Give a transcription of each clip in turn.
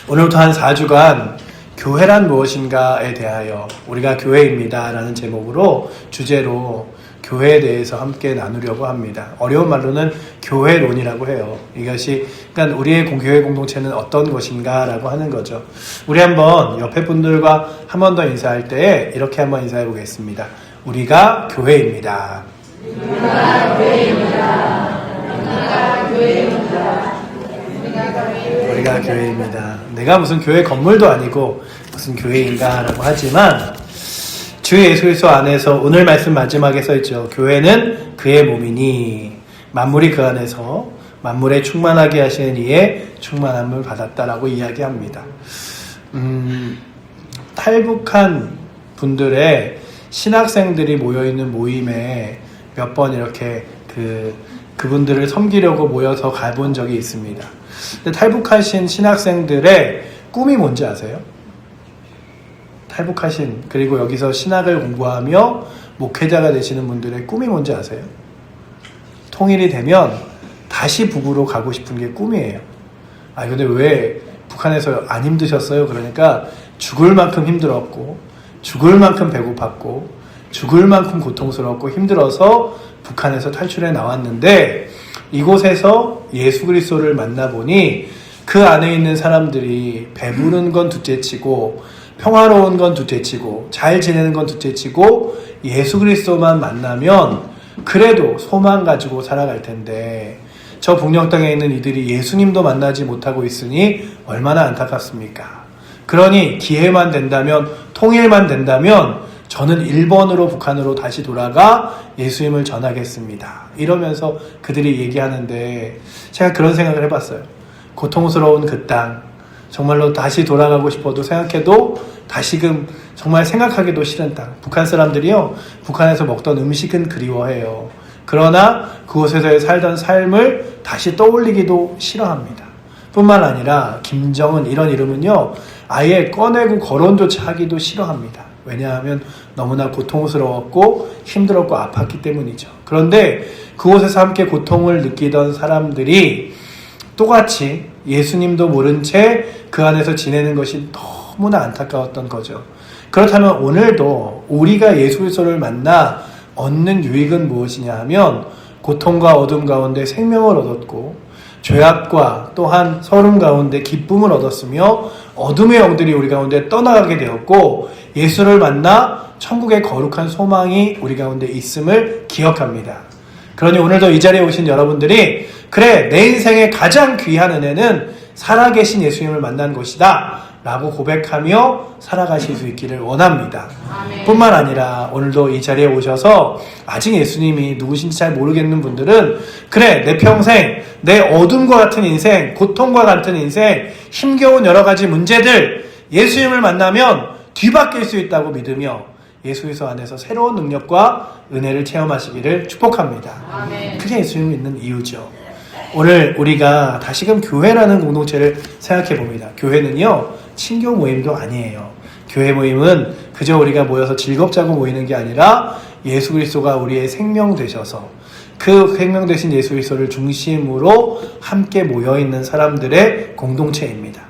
오늘부터 한 4주간 교회란 무엇인가에 대하여 우리가 교회입니다 라는 제목으로 주제로 교회에 대해서 함께 나누려고 합니다. 어려운 말로는 교회론이라고 해요. 이것이 그러니까 우리의 교회 공동체는 어떤 것인가 라고 하는 거죠. 우리 한번 옆에 분들과 한 번 더 인사할 때 이렇게 한번 인사해 보겠습니다. 우리가 교회입니다. 우리가 교회입니다. 우리가 교회입니다. 우리가 교회입니다. 내가 무슨 교회 건물도 아니고 무슨 교회인가 라고 하지만 주 예수 그리스도 안에서 오늘 말씀 마지막에 써있죠. 교회는 그의 몸이니 만물이 그 안에서 만물에 충만하게 하시는 이의 충만함을 받았다라고 이야기합니다. 탈북한 분들의 신학생들이 모여있는 모임에 몇 번 이렇게 그분들을 섬기려고 모여서 가본 적이 있습니다. 근데 탈북하신 신학생들의 꿈이 뭔지 아세요? 탈북하신 그리고 여기서 신학을 공부하며 목회자가 되시는 분들의 꿈이 뭔지 아세요? 통일이 되면 다시 북으로 가고 싶은 게 꿈이에요. 근데 왜 북한에서 안 힘드셨어요? 그러니까 죽을 만큼 힘들었고 죽을 만큼 배고팠고 죽을 만큼 고통스럽고 힘들어서 북한에서 탈출해 나왔는데 이곳에서 예수 그리스도를 만나보니 그 안에 있는 사람들이 배부른 건 둘째치고 평화로운 건 둘째치고 잘 지내는 건 둘째치고 예수 그리스도만 만나면 그래도 소망 가지고 살아갈 텐데 저 북녘 땅에 있는 이들이 예수님도 만나지 못하고 있으니 얼마나 안타깝습니까? 그러니 기회만 된다면 통일만 된다면 저는 일본으로 북한으로 다시 돌아가 예수님을 전하겠습니다. 이러면서 그들이 얘기하는데 제가 그런 생각을 해봤어요. 고통스러운 그 땅 정말로 다시 돌아가고 싶어도 생각해도 다시금 정말 생각하기도 싫은 땅. 북한 사람들이요 북한에서 먹던 음식은 그리워해요. 그러나 그곳에서 살던 삶을 다시 떠올리기도 싫어합니다. 뿐만 아니라 김정은 이런 이름은요 아예 꺼내고 거론조차 하기도 싫어합니다. 왜냐하면 너무나 고통스러웠고 힘들었고 아팠기 때문이죠. 그런데 그곳에서 함께 고통을 느끼던 사람들이 똑같이 예수님도 모른 채 그 안에서 지내는 것이 너무나 안타까웠던 거죠. 그렇다면 오늘도 우리가 예수 그리스도를 만나 얻는 유익은 무엇이냐 하면 고통과 어둠 가운데 생명을 얻었고 죄악과 또한 서름 가운데 기쁨을 얻었으며 어둠의 영들이 우리 가운데 떠나가게 되었고 예수를 만나 천국의 거룩한 소망이 우리 가운데 있음을 기억합니다. 그러니 오늘도 이 자리에 오신 여러분들이 그래 내 인생의 가장 귀한 은혜는 살아계신 예수님을 만난 것이다 라고 고백하며 살아가실 수 있기를 원합니다. 아멘. 뿐만 아니라 오늘도 이 자리에 오셔서 아직 예수님이 누구신지 잘 모르겠는 분들은 그래 내 평생 내 어둠과 같은 인생 고통과 같은 인생 힘겨운 여러 가지 문제들 예수님을 만나면 뒤바뀔 수 있다고 믿으며 예수 그리스도 안에서 새로운 능력과 은혜를 체험하시기를 축복합니다. 아멘. 그게 예수님을 믿는 이유죠. 오늘 우리가 다시금 교회라는 공동체를 생각해 봅니다. 교회는요 친교 모임도 아니에요. 교회 모임은 그저 우리가 모여서 즐겁자고 모이는 게 아니라 예수 그리스도가 우리의 생명 되셔서 그 생명 되신 예수 그리스도를 중심으로 함께 모여있는 사람들의 공동체입니다.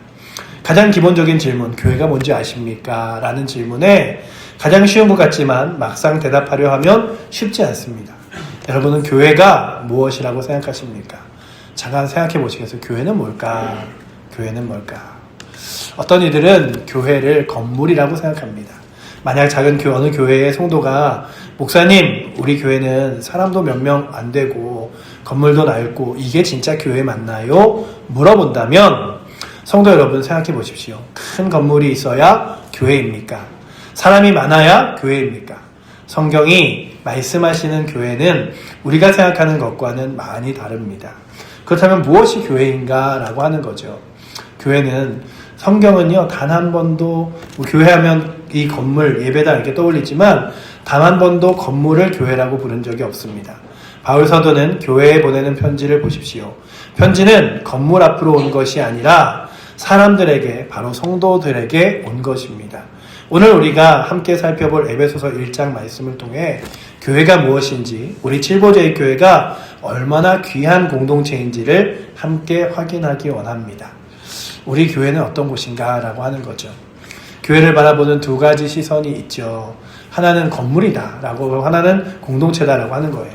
가장 기본적인 질문, 교회가 뭔지 아십니까? 라는 질문에 가장 쉬운 것 같지만 막상 대답하려 하면 쉽지 않습니다. 여러분은 교회가 무엇이라고 생각하십니까? 잠깐 생각해 보시겠어요? 교회는 뭘까? 교회는 뭘까? 어떤 이들은 교회를 건물이라고 생각합니다. 만약 작은 어느 교회의 성도가 목사님, 우리 교회는 사람도 몇 명 안 되고 건물도 낡고 이게 진짜 교회 맞나요? 물어본다면 성도 여러분 생각해 보십시오. 큰 건물이 있어야 교회입니까? 사람이 많아야 교회입니까? 성경이 말씀하시는 교회는 우리가 생각하는 것과는 많이 다릅니다. 그렇다면 무엇이 교회인가? 라고 하는 거죠. 교회는 성경은요 단 한 번도 교회하면 이 건물 예배당 이렇게 떠올리지만 단 한 번도 건물을 교회라고 부른 적이 없습니다. 바울 사도는 교회에 보내는 편지를 보십시오. 편지는 건물 앞으로 온 것이 아니라 사람들에게 바로 성도들에게 온 것입니다. 오늘 우리가 함께 살펴볼 에베소서 1장 말씀을 통해 교회가 무엇인지 우리 칠보제의 교회가 얼마나 귀한 공동체인지를 함께 확인하기 원합니다. 우리 교회는 어떤 곳인가 라고 하는 거죠. 교회를 바라보는 두 가지 시선이 있죠. 하나는 건물이다 라고, 하나는 공동체다 라고 하는 거예요.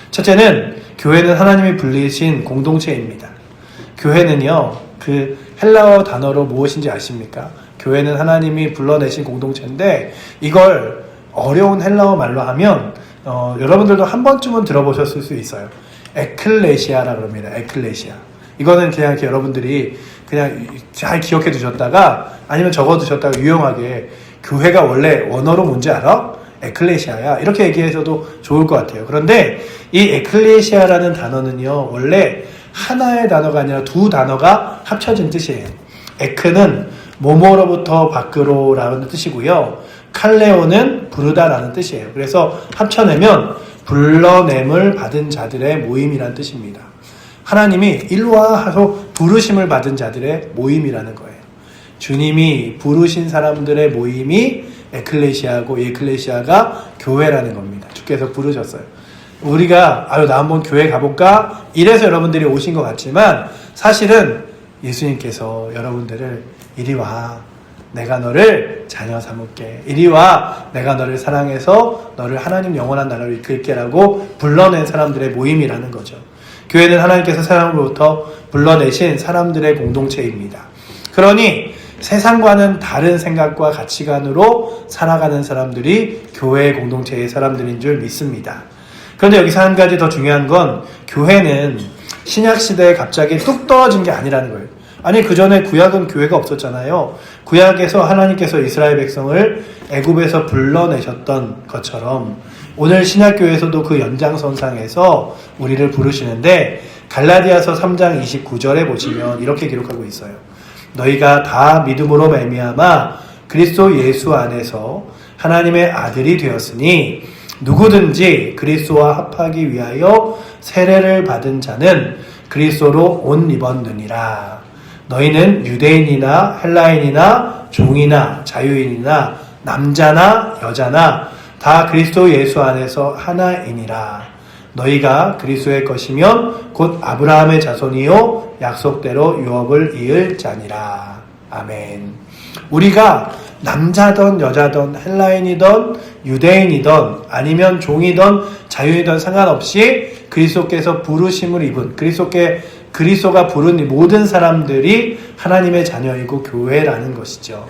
첫째는 교회는 하나님이 불리신 공동체입니다. 교회는요, 그 헬라어 단어로 무엇인지 아십니까? 교회는 하나님이 불러내신 공동체인데, 이걸 어려운 헬라어 말로 하면 여러분들도 한 번쯤은 들어보셨을 수 있어요. 에클레시아라고 합니다. 에클레시아. 이거는 그냥 이렇게 여러분들이 그냥 잘 기억해 두셨다가 아니면 적어 두셨다가 유용하게, 교회가 원래 원어로 뭔지 알아? 에클레시아야. 이렇게 얘기해서도 좋을 것 같아요. 그런데 이 에클레시아라는 단어는요, 원래 하나의 단어가 아니라 두 단어가 합쳐진 뜻이에요. 에크는 모모로부터 밖으로라는 뜻이고요. 칼레오는 부르다라는 뜻이에요. 그래서 합쳐내면 불러냄을 받은 자들의 모임이라는 뜻입니다. 하나님이 일로와 하소 부르심을 받은 자들의 모임이라는 거예요. 주님이 부르신 사람들의 모임이 에클레시아고, 이 에클레시아가 교회라는 겁니다. 주께서 부르셨어요. 우리가 나 한번 교회 가볼까? 이래서 여러분들이 오신 것 같지만 사실은 예수님께서 여러분들을 이리 와, 내가 너를 자녀 삼을게, 이리 와, 내가 너를 사랑해서 너를 하나님 영원한 나라로 이끌게 라고 불러낸 사람들의 모임이라는 거죠. 교회는 하나님께서 세상으로부터 불러내신 사람들의 공동체입니다. 그러니 세상과는 다른 생각과 가치관으로 살아가는 사람들이 교회의 공동체의 사람들인 줄 믿습니다. 그런데 여기서 한 가지 더 중요한 건, 교회는 신약시대에 갑자기 뚝 떨어진 게 아니라는 거예요. 아니, 그 전에 구약은 교회가 없었잖아요. 구약에서 하나님께서 이스라엘 백성을 애굽에서 불러내셨던 것처럼 오늘 신약교회에서도 그 연장선상에서 우리를 부르시는데, 갈라디아서 3장 29절에 보시면 이렇게 기록하고 있어요. 너희가 다 믿음으로 말미암아 그리스도 예수 안에서 하나님의 아들이 되었으니 누구든지 그리스도와 합하기 위하여 세례를 받은 자는 그리스도로 옷 입었느니라. 너희는 유대인이나 헬라인이나 종이나 자유인이나 남자나 여자나 다 그리스도 예수 안에서 하나이니라. 너희가 그리스도의 것이면 곧 아브라함의 자손이요 약속대로 유업을 이을 자니라. 아멘. 우리가 남자든 여자든 헬라인이든 유대인이든 아니면 종이든 자유이든 상관없이 그리스도께서 부르심을 입은, 그리스도가 부른 모든 사람들이 하나님의 자녀이고 교회라는 것이죠.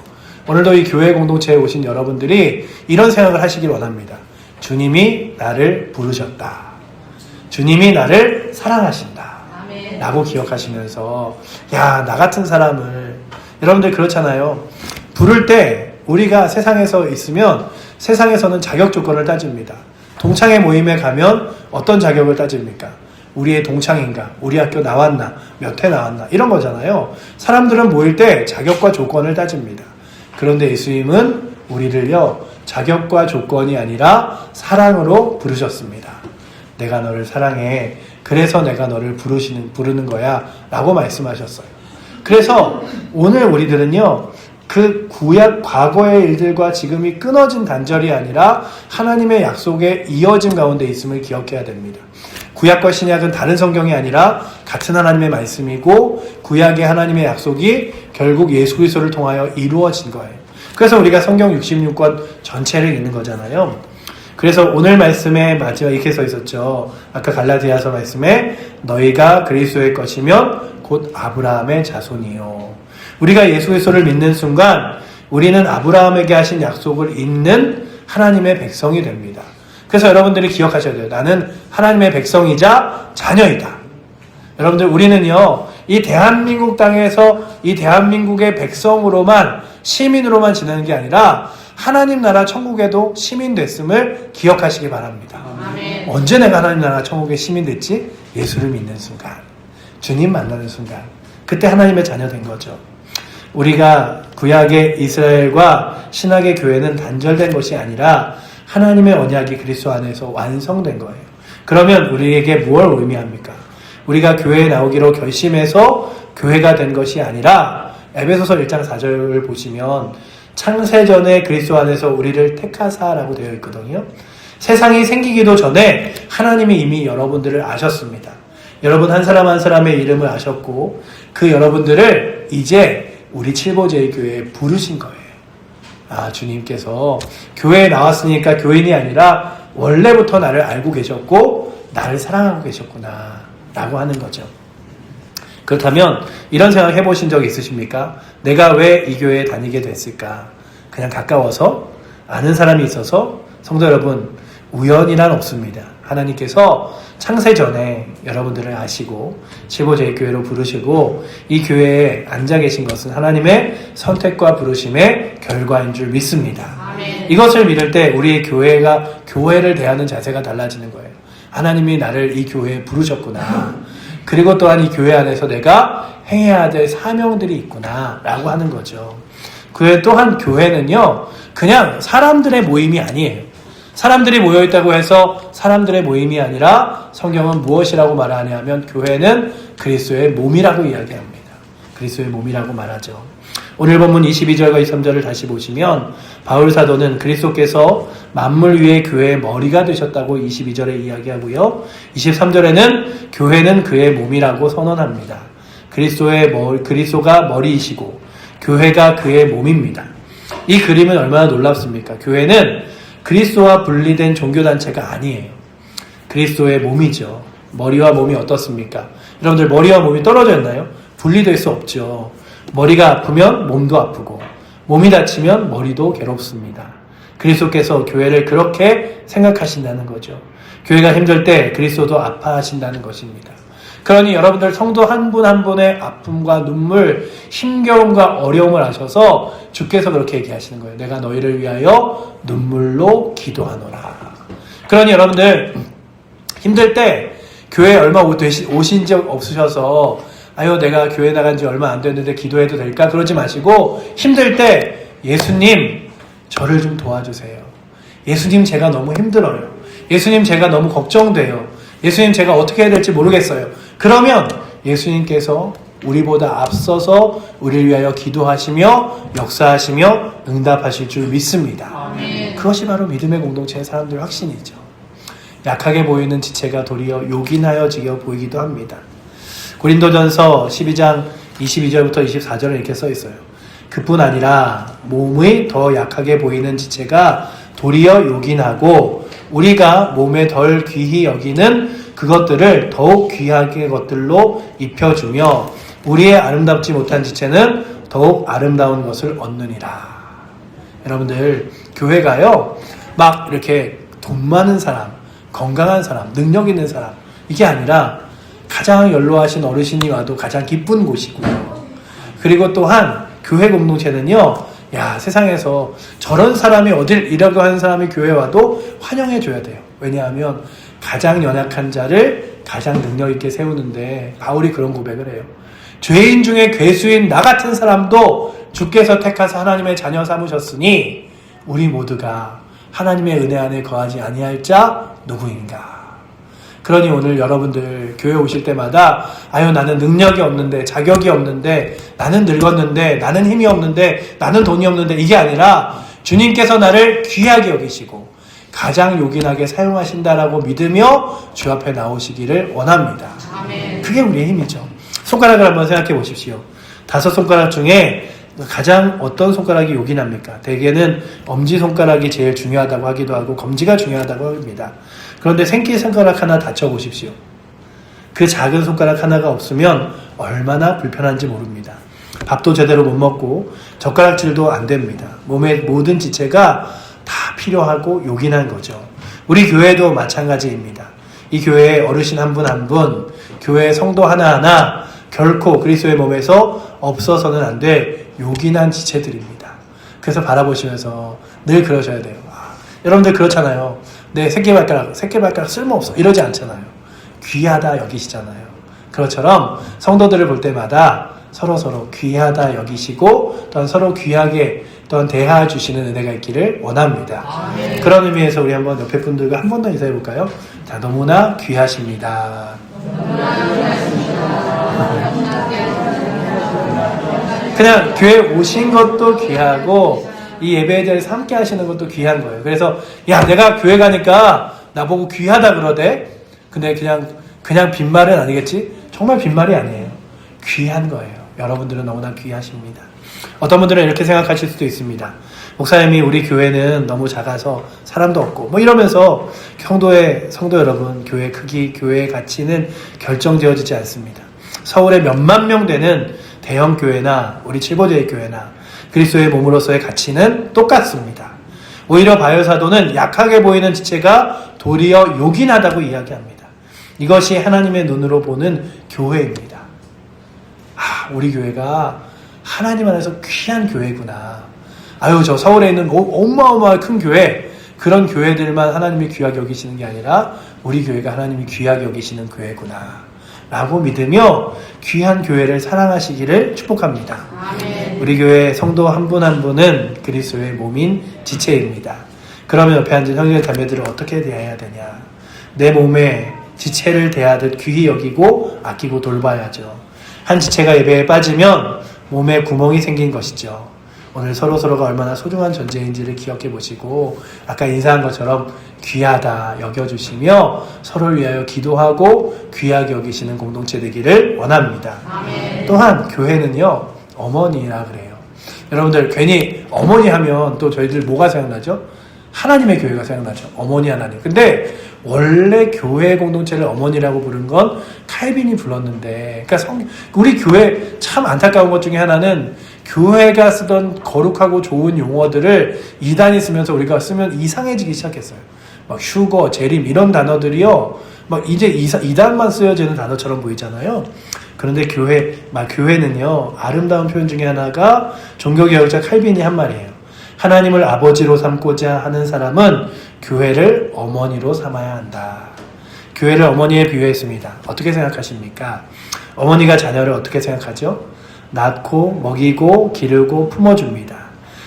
오늘도 이 교회 공동체에 오신 여러분들이 이런 생각을 하시길 원합니다. 주님이 나를 부르셨다. 주님이 나를 사랑하신다. 아멘. 라고 기억하시면서, 나 같은 사람을, 여러분들 그렇잖아요. 부를 때 우리가 세상에서 있으면 세상에서는 자격 조건을 따집니다. 동창회 모임에 가면 어떤 자격을 따집니까? 우리의 동창인가? 우리 학교 나왔나? 몇 회 나왔나? 이런 거잖아요. 사람들은 모일 때 자격과 조건을 따집니다. 그런데 예수님은 우리를요, 자격과 조건이 아니라 사랑으로 부르셨습니다. 내가 너를 사랑해. 그래서 내가 너를 부르는 거야. 라고 말씀하셨어요. 그래서 오늘 우리들은요, 그 구약 과거의 일들과 지금이 끊어진 단절이 아니라 하나님의 약속에 이어진 가운데 있음을 기억해야 됩니다. 구약과 신약은 다른 성경이 아니라 같은 하나님의 말씀이고, 구약의 하나님의 약속이 결국 예수 그리스도를 통하여 이루어진 거예요. 그래서 우리가 성경 66권 전체를 읽는 거잖아요. 그래서 오늘 말씀에 마지막 이렇게 써 있었죠. 아까 갈라디아서 말씀에 너희가 그리스도의 것이면 곧 아브라함의 자손이요. 우리가 예수 그리스도를 믿는 순간 우리는 아브라함에게 하신 약속을 잇는 하나님의 백성이 됩니다. 그래서 여러분들이 기억하셔야 돼요. 나는 하나님의 백성이자 자녀이다. 여러분들, 우리는요, 이 대한민국 땅에서 이 대한민국의 백성으로만, 시민으로만 지내는 게 아니라 하나님 나라 천국에도 시민 됐음을 기억하시기 바랍니다. 아멘. 언제 내가 하나님 나라 천국의 시민 됐지? 예수를 믿는 순간, 주님 만나는 순간, 그때 하나님의 자녀 된 거죠. 우리가 구약의 이스라엘과 신약의 교회는 단절된 것이 아니라 하나님의 언약이 그리스도 안에서 완성된 거예요. 그러면 우리에게 무엇을 의미합니까? 우리가 교회에 나오기로 결심해서 교회가 된 것이 아니라, 에베소서 1장 4절을 보시면 창세전에 그리스도 안에서 우리를 택하사라고 되어 있거든요. 세상이 생기기도 전에 하나님이 이미 여러분들을 아셨습니다. 여러분 한 사람 한 사람의 이름을 아셨고, 그 여러분들을 이제 우리 칠보제일교회에 부르신 거예요. 아, 주님께서 교회에 나왔으니까 교인이 아니라 원래부터 나를 알고 계셨고 나를 사랑하고 계셨구나 라고 하는 거죠. 그렇다면 이런 생각 해보신 적 있으십니까? 내가 왜 이 교회에 다니게 됐을까? 그냥 가까워서? 아는 사람이 있어서? 성도 여러분, 우연이란 없습니다. 하나님께서 창세 전에 여러분들을 아시고 칠보제일교회로 부르시고 이 교회에 앉아 계신 것은 하나님의 선택과 부르심의 결과인 줄 믿습니다. 아멘. 이것을 믿을 때 우리의 교회를 대하는 자세가 달라지는 거예요. 하나님이 나를 이 교회에 부르셨구나. 그리고 또한 이 교회 안에서 내가 행해야 될 사명들이 있구나 라고 하는 거죠. 그외 또한 교회는요, 그냥 사람들의 모임이 아니에요. 사람들이 모여있다고 해서 사람들의 모임이 아니라 성경은 무엇이라고 말하냐면 교회는 그리스도의 몸이라고 이야기합니다. 그리스도의 몸이라고 말하죠. 오늘 본문 22절과 23절을 다시 보시면 바울 사도는 그리스도께서 만물 위에 교회의 머리가 되셨다고 22절에 이야기하고요. 23절에는 교회는 그의 몸이라고 선언합니다. 그리스도가 머리이시고 교회가 그의 몸입니다. 이 그림은 얼마나 놀랍습니까? 교회는 그리스도와 분리된 종교단체가 아니에요. 그리스도의 몸이죠. 머리와 몸이 어떻습니까? 여러분들 머리와 몸이 떨어져 있나요? 분리될 수 없죠. 머리가 아프면 몸도 아프고 몸이 다치면 머리도 괴롭습니다. 그리스도께서 교회를 그렇게 생각하신다는 거죠. 교회가 힘들 때 그리스도도 아파하신다는 것입니다. 그러니 여러분들 성도 한 분 한 분의 아픔과 눈물, 힘겨움과 어려움을 아셔서 주께서 그렇게 얘기하시는 거예요. 내가 너희를 위하여 눈물로 기도하노라. 그러니 여러분들 힘들 때 교회에 얼마 오신 적 없으셔서 아유 내가 교회 나간 지 얼마 안 됐는데 기도해도 될까? 그러지 마시고 힘들 때 예수님 저를 좀 도와주세요. 예수님 제가 너무 힘들어요. 예수님 제가 너무 걱정돼요. 예수님 제가 어떻게 해야 될지 모르겠어요. 그러면 예수님께서 우리보다 앞서서 우리를 위하여 기도하시며 역사하시며 응답하실 줄 믿습니다. 아멘. 그것이 바로 믿음의 공동체의 사람들의 확신이죠. 약하게 보이는 지체가 도리어 요긴하여지게 보이기도 합니다. 고린도전서 12장 22절부터 24절에 이렇게 써 있어요. 그뿐 아니라 몸의 더 약하게 보이는 지체가 도리어 요긴하고 우리가 몸에 덜 귀히 여기는 그것들을 더욱 귀하게 것들로 입혀주며 우리의 아름답지 못한 지체는 더욱 아름다운 것을 얻느니라. 여러분들 교회가요 막 이렇게 돈 많은 사람, 건강한 사람, 능력 있는 사람 이게 아니라 가장 연로하신 어르신이 와도 가장 기쁜 곳이고요. 그리고 또한 교회 공동체는요, 야 세상에서 저런 사람이 어딜 일하고 하는 사람이 교회 와도 환영해줘야 돼요. 왜냐하면 가장 연약한 자를 가장 능력 있게 세우는데 바울이 그런 고백을 해요. 죄인 중에 괴수인 나 같은 사람도 주께서 택하사 하나님의 자녀 삼으셨으니 우리 모두가 하나님의 은혜 안에 거하지 아니할 자 누구인가. 그러니 오늘 여러분들 교회 오실 때마다 아유 나는 능력이 없는데 자격이 없는데 나는 늙었는데 나는 힘이 없는데 나는 돈이 없는데 이게 아니라 주님께서 나를 귀하게 여기시고 가장 요긴하게 사용하신다라고 믿으며 주 앞에 나오시기를 원합니다. 아멘. 그게 우리의 힘이죠. 손가락을 한번 생각해 보십시오. 5 손가락 중에 가장 어떤 손가락이 요긴합니까? 대개는 엄지손가락이 제일 중요하다고 하기도 하고 검지가 중요하다고 합니다. 그런데 생기손가락 하나 다쳐보십시오. 그 작은 손가락 하나가 없으면 얼마나 불편한지 모릅니다. 밥도 제대로 못 먹고 젓가락질도 안 됩니다. 몸의 모든 지체가 다 필요하고 요긴한 거죠. 우리 교회도 마찬가지입니다. 이 교회의 어르신 한 분 한 분, 교회의 성도 하나하나 결코 그리스도의 몸에서 없어서는 안 될 요긴한 지체들입니다. 그래서 바라보시면서 늘 그러셔야 돼요. 여러분들 그렇잖아요. 내 새끼발가락 쓸모없어. 이러지 않잖아요. 귀하다 여기시잖아요. 그것처럼 성도들을 볼 때마다 서로 귀하다 여기시고 또한 서로 귀하게 또한 대하여 주시는 은혜가 있기를 원합니다. 아멘. 그런 의미에서 우리 한번 옆에 분들과 한 번 더 인사해 볼까요? 자, 너무나 귀하십니다. 그냥 교회 오신 것도 귀하고 이 예배에 대해서 함께 하시는 것도 귀한 거예요. 그래서 야 내가 교회 가니까 나보고 귀하다 그러대. 근데 그냥 빈말은 아니겠지? 정말 빈말이 아니에요. 귀한 거예요. 여러분들은 너무나 귀하십니다. 어떤 분들은 이렇게 생각하실 수도 있습니다. 목사님이 우리 교회는 너무 작아서 사람도 없고 뭐 이러면서 성도 여러분, 교회 크기, 교회의 가치는 결정되어지지 않습니다. 서울에 몇만 명 되는 대형 교회나 우리 칠보제의 교회나 그리스도의 몸으로서의 가치는 똑같습니다. 오히려 바요사도는 약하게 보이는 지체가 도리어 요긴하다고 이야기합니다. 이것이 하나님의 눈으로 보는 교회입니다. 우리 교회가 하나님 안에서 귀한 교회구나. 저 서울에 있는 어마어마한 큰 교회, 그런 교회들만 하나님이 귀하게 여기시는 게 아니라 우리 교회가 하나님이 귀하게 여기시는 교회구나 라고 믿으며 귀한 교회를 사랑하시기를 축복합니다. 아멘. 우리 교회 성도 한 분 한 분은 그리스도의 몸인 지체입니다. 그러면 옆에 앉은 형제 자매들을 어떻게 대해야 되냐? 내 몸에 지체를 대하듯 귀히 여기고 아끼고 돌봐야죠. 한 지체가 예배에 빠지면 몸에 구멍이 생긴 것이죠. 오늘 서로가 얼마나 소중한 존재인지를 기억해 보시고 아까 인사한 것처럼 귀하다 여겨주시며 서로를 위하여 기도하고 귀하게 여기시는 공동체 되기를 원합니다. 아멘. 또한 교회는요, 어머니라 그래요. 여러분들 괜히 어머니 하면 또 저희들 뭐가 생각나죠? 하나님의 교회가 생각나죠. 어머니 하나님. 근데 원래 교회 공동체를 어머니라고 부른 건 칼빈이 불렀는데, 그러니까 우리 교회 참 안타까운 것 중에 하나는 교회가 쓰던 거룩하고 좋은 용어들을 이단이 쓰면서 우리가 쓰면 이상해지기 시작했어요. 막 휴거, 재림 이런 단어들이요, 막 이제 이단만 쓰여지는 단어처럼 보이잖아요. 그런데 교회는요, 아름다운 표현 중에 하나가 종교개혁자 칼빈이 한 말이에요. 하나님을 아버지로 삼고자 하는 사람은 교회를 어머니로 삼아야 한다. 교회를 어머니에 비유했습니다. 어떻게 생각하십니까? 어머니가 자녀를 어떻게 생각하죠? 낳고 먹이고 기르고 품어줍니다.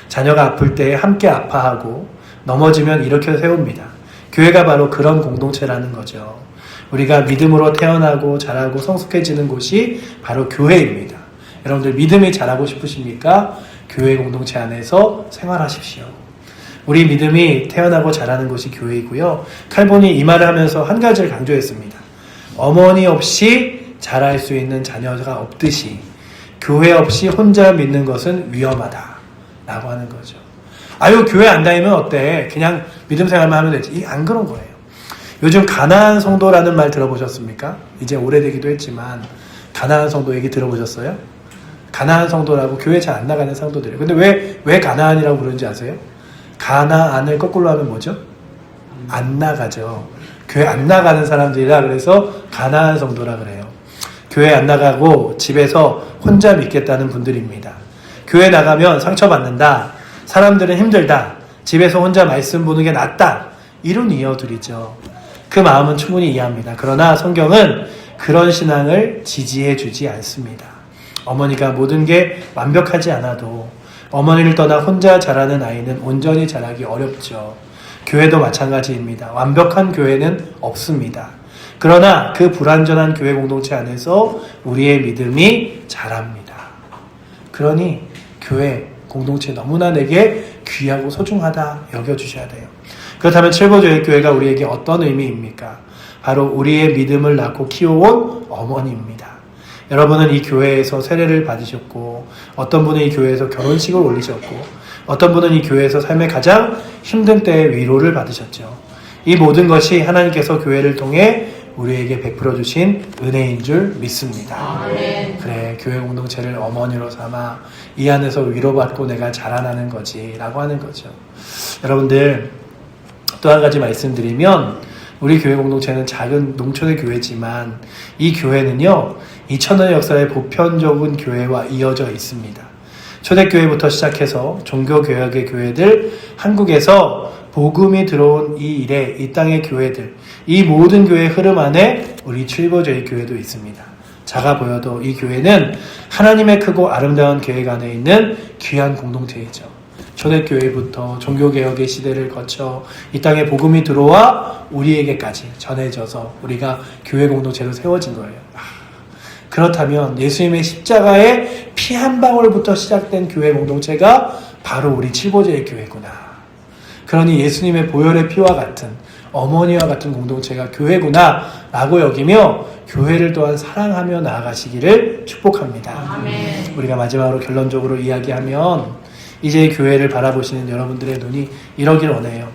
자녀가 아플 때 함께 아파하고 넘어지면 일으켜 세웁니다. 교회가 바로 그런 공동체라는 거죠. 우리가 믿음으로 태어나고 자라고 성숙해지는 곳이 바로 교회입니다. 여러분들 믿음이 자라고 싶으십니까? 교회 공동체 안에서 생활하십시오. 우리 믿음이 태어나고 자라는 곳이 교회이고요. 칼본이 이 말을 하면서 한 가지를 강조했습니다. 어머니 없이 자랄 수 있는 자녀가 없듯이 교회 없이 혼자 믿는 것은 위험하다 라고 하는 거죠. 교회 안 다니면 어때? 그냥 믿음 생활만 하면 되지. 안 그런 거예요. 요즘 가나안 성도라는 말 들어보셨습니까? 이제 오래되기도 했지만 가나안 성도 얘기 들어보셨어요? 가나안 성도라고 교회 잘 안 나가는 성도들이에요. 근데 왜 가나안이라고 부르는지 아세요? 가나안을 거꾸로 하면 뭐죠? 안 나가죠. 교회 안 나가는 사람들이라 그래서 가나안 성도라 그래요. 교회 안 나가고 집에서 혼자 믿겠다는 분들입니다. 교회 나가면 상처받는다. 사람들은 힘들다. 집에서 혼자 말씀 보는 게 낫다. 이런 이유들이죠. 그 마음은 충분히 이해합니다. 그러나 성경은 그런 신앙을 지지해 주지 않습니다. 어머니가 모든 게 완벽하지 않아도 어머니를 떠나 혼자 자라는 아이는 온전히 자라기 어렵죠. 교회도 마찬가지입니다. 완벽한 교회는 없습니다. 그러나 그 불완전한 교회 공동체 안에서 우리의 믿음이 자랍니다. 그러니 교회 공동체 너무나 내게 귀하고 소중하다 여겨주셔야 돼요. 그렇다면 칠보조의 교회가 우리에게 어떤 의미입니까? 바로 우리의 믿음을 낳고 키워온 어머니입니다. 여러분은 이 교회에서 세례를 받으셨고, 어떤 분은 이 교회에서 결혼식을 올리셨고, 어떤 분은 이 교회에서 삶의 가장 힘든 때에 위로를 받으셨죠. 이 모든 것이 하나님께서 교회를 통해 우리에게 베풀어 주신 은혜인 줄 믿습니다. 아멘. 그래, 교회 공동체를 어머니로 삼아 이 안에서 위로받고 내가 자라나는 거지 라고 하는 거죠. 여러분들, 또 한 가지 말씀드리면, 우리 교회 공동체는 작은 농촌의 교회지만 이 교회는요, 2000년의 역사의 보편적인 교회와 이어져 있습니다. 초대교회부터 시작해서 종교개혁의 교회들, 한국에서 복음이 들어온 이 일에 이 땅의 교회들, 이 모든 교회의 흐름 안에 우리 칠보조의 교회도 있습니다. 작아 보여도 이 교회는 하나님의 크고 아름다운 계획 안에 있는 귀한 공동체이죠. 초대교회부터 종교개혁의 시대를 거쳐 이 땅에 복음이 들어와 우리에게까지 전해져서 우리가 교회 공동체로 세워진 거예요. 그렇다면 예수님의 십자가의 피 한 방울부터 시작된 교회 공동체가 바로 우리 칠보조의 교회구나. 그러니 예수님의 보혈의 피와 같은 어머니와 같은 공동체가 교회구나 라고 여기며 교회를 또한 사랑하며 나아가시기를 축복합니다. 아멘. 우리가 마지막으로 결론적으로 이야기하면 이제 교회를 바라보시는 여러분들의 눈이 이러길 원해요.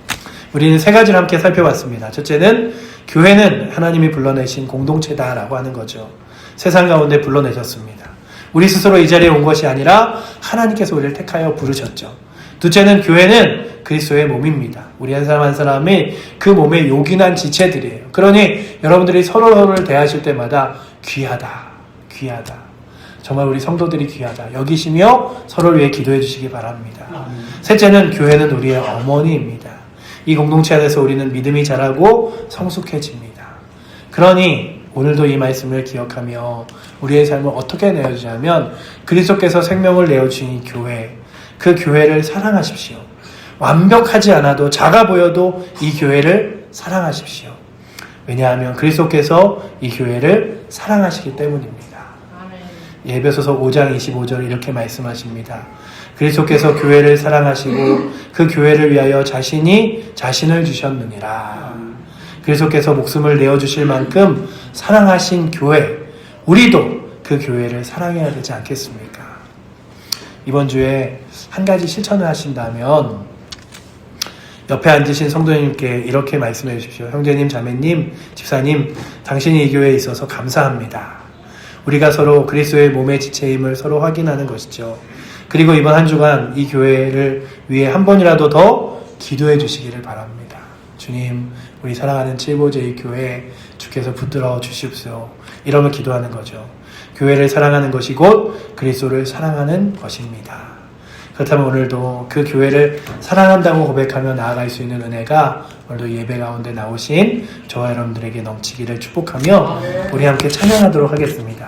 우리는 세 가지를 함께 살펴봤습니다. 첫째는 교회는 하나님이 불러내신 공동체다라고 하는 거죠. 세상 가운데 불러내셨습니다. 우리 스스로 이 자리에 온 것이 아니라 하나님께서 우리를 택하여 부르셨죠. 둘째는 교회는 그리스도의 몸입니다. 우리 한 사람 한 사람이 그 몸의 요긴한 지체들이에요. 그러니 여러분들이 서로를 대하실 때마다 귀하다, 귀하다. 정말 우리 성도들이 귀하다 여기시며 서로를 위해 기도해 주시기 바랍니다. 셋째는 교회는 우리의 어머니입니다. 이 공동체 안에서 우리는 믿음이 자라고 성숙해집니다. 그러니 오늘도 이 말씀을 기억하며 우리의 삶을 어떻게 내어주냐면 그리스도께서 생명을 내어주신 이 교회, 그 교회를 사랑하십시오. 완벽하지 않아도 작아 보여도 이 교회를 사랑하십시오. 왜냐하면 그리스도께서 이 교회를 사랑하시기 때문입니다. 예배소서 5장 25절 이렇게 말씀하십니다. 그리스도께서 교회를 사랑하시고 그 교회를 위하여 자신을 주셨느니라. 그리스도께서 목숨을 내어주실 만큼 사랑하신 교회, 우리도 그 교회를 사랑해야 되지 않겠습니까? 이번 주에 한 가지 실천을 하신다면 옆에 앉으신 성도님께 이렇게 말씀해 주십시오. 형제님, 자매님, 집사님, 당신이 이 교회에 있어서 감사합니다. 우리가 서로 그리스도의 몸의 지체임을 서로 확인하는 것이죠. 그리고 이번 한 주간 이 교회를 위해 한 번이라도 더 기도해 주시기를 바랍니다. 주님, 우리 사랑하는 7보제의 교회 주께서 붙들어 주십시오. 이러면 기도하는 거죠. 교회를 사랑하는 것이 곧 그리스도를 사랑하는 것입니다. 그렇다면 오늘도 그 교회를 사랑한다고 고백하며 나아갈 수 있는 은혜가 오늘도 예배 가운데 나오신 저와 여러분들에게 넘치기를 축복하며 우리 함께 찬양하도록 하겠습니다.